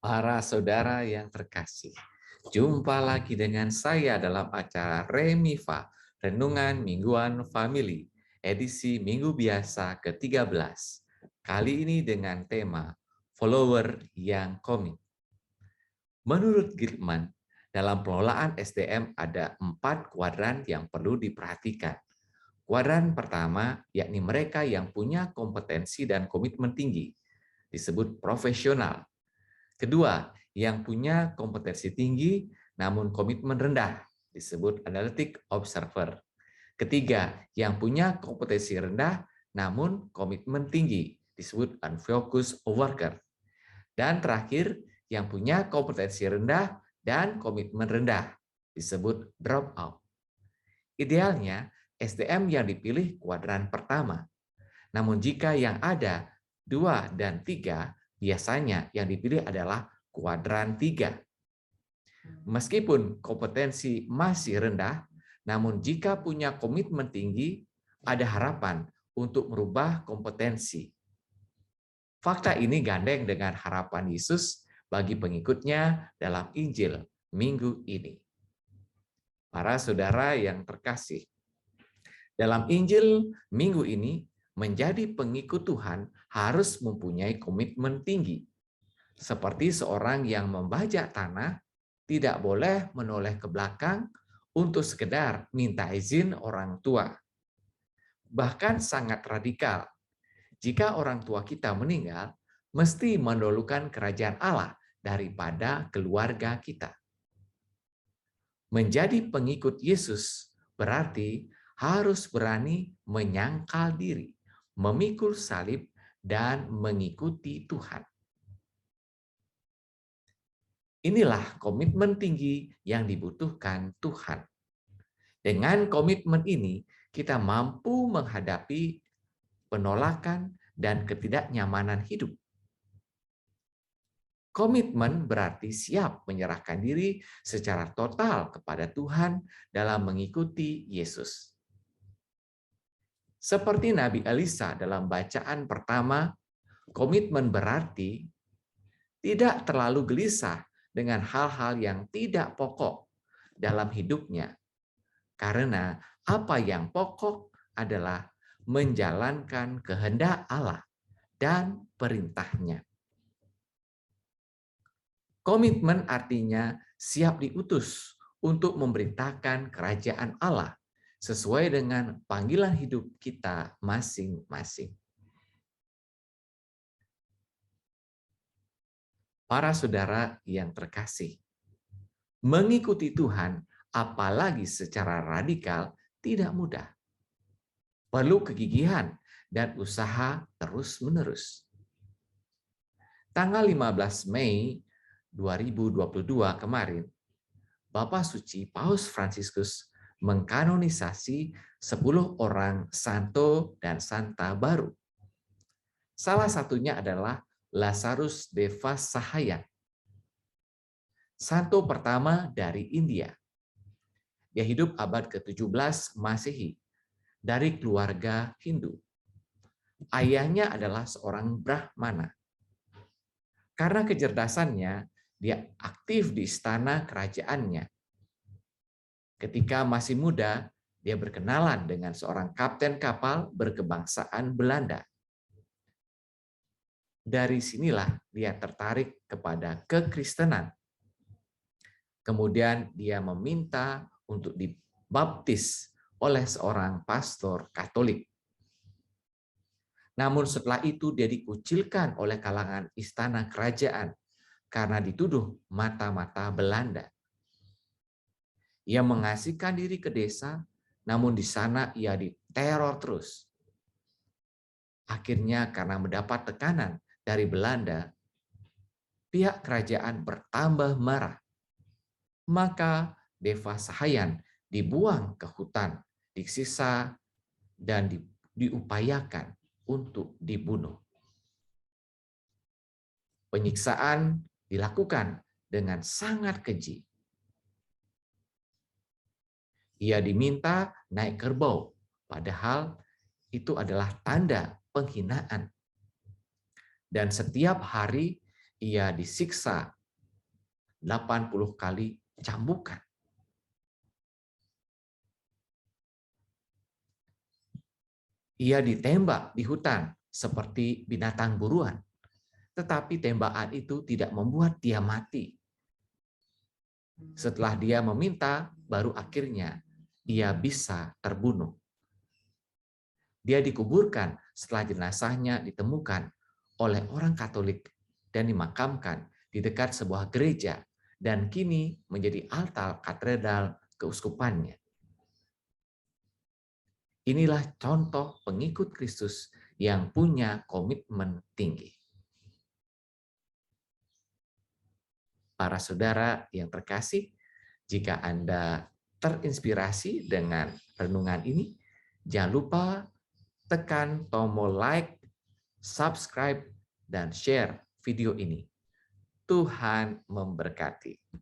Para saudara yang terkasih, jumpa lagi dengan saya dalam acara Remifa, Renungan Mingguan Family, edisi Minggu Biasa ke-13. Kali ini dengan tema Follower yang Komit. Menurut Gilman, dalam pengelolaan SDM ada 4 kuadran yang perlu diperhatikan. Kuadran pertama, yakni mereka yang punya kompetensi dan komitmen tinggi, disebut profesional. Kedua, yang punya kompetensi tinggi namun komitmen rendah, disebut analytic observer. Ketiga, yang punya kompetensi rendah namun komitmen tinggi, disebut unfocused worker. Dan terakhir, yang punya kompetensi rendah dan komitmen rendah, disebut drop out. Idealnya, SDM yang dipilih kuadran pertama. Namun jika yang ada 2 dan 3, biasanya yang dipilih adalah kuadran 3. Meskipun kompetensi masih rendah, namun jika punya komitmen tinggi, ada harapan untuk merubah kompetensi. Fakta ini gandeng dengan harapan Yesus bagi pengikutnya dalam Injil minggu ini. Para saudara yang terkasih, dalam Injil minggu ini, menjadi pengikut Tuhan harus mempunyai komitmen tinggi. Seperti seorang yang membajak tanah, tidak boleh menoleh ke belakang untuk sekedar minta izin orang tua. Bahkan sangat radikal. Jika orang tua kita meninggal, mesti mendahulukan kerajaan Allah daripada keluarga kita. Menjadi pengikut Yesus berarti harus berani menyangkal diri, memikul salib, dan mengikuti Tuhan. Inilah komitmen tinggi yang dibutuhkan Tuhan. Dengan komitmen ini, kita mampu menghadapi penolakan dan ketidaknyamanan hidup. Komitmen berarti siap menyerahkan diri secara total kepada Tuhan dalam mengikuti Yesus. Seperti Nabi Elisa dalam bacaan pertama, komitmen berarti tidak terlalu gelisah dengan hal-hal yang tidak pokok dalam hidupnya. Karena apa yang pokok adalah menjalankan kehendak Allah dan perintahnya. Komitmen artinya siap diutus untuk memberitakan kerajaan Allah sesuai dengan panggilan hidup kita masing-masing. Para saudara yang terkasih, mengikuti Tuhan, apalagi secara radikal, tidak mudah. Perlu kegigihan dan usaha terus-menerus. Tanggal 15 Mei 2022 kemarin, Bapak Suci Paus Fransiskus mengkanonisasi 10 orang santo dan santa baru. Salah satunya adalah Lazarus Deva Sahayan, santo pertama dari India. Dia hidup abad ke-17 Masehi dari keluarga Hindu. Ayahnya adalah seorang Brahmana. Karena kecerdasannya, dia aktif di istana kerajaannya. Ketika masih muda, dia berkenalan dengan seorang kapten kapal berkebangsaan Belanda. Dari sinilah dia tertarik kepada kekristenan. Kemudian dia meminta untuk dibaptis oleh seorang pastor Katolik. Namun setelah itu dia dikucilkan oleh kalangan istana kerajaan karena dituduh mata-mata Belanda. Ia mengasihkan diri ke desa, namun di sana ia diteror terus. Akhirnya karena mendapat tekanan dari Belanda, pihak kerajaan bertambah marah. Maka Deva Sahayan dibuang ke hutan, disiksa, dan diupayakan untuk dibunuh. Penyiksaan dilakukan dengan sangat keji. Ia diminta naik kerbau, padahal itu adalah tanda penghinaan. Dan setiap hari ia disiksa 80 kali cambukan. Ia ditembak di hutan seperti binatang buruan, tetapi tembakan itu tidak membuat dia mati. Setelah dia meminta, baru akhirnya ia bisa terbunuh. Dia dikuburkan setelah jenazahnya ditemukan oleh orang Katolik dan dimakamkan di dekat sebuah gereja dan kini menjadi altar katedral keuskupannya. Inilah contoh pengikut Kristus yang punya komitmen tinggi. Para saudara yang terkasih, jika Anda terinspirasi dengan renungan ini, jangan lupa tekan tombol like, subscribe, dan share video ini. Tuhan memberkati.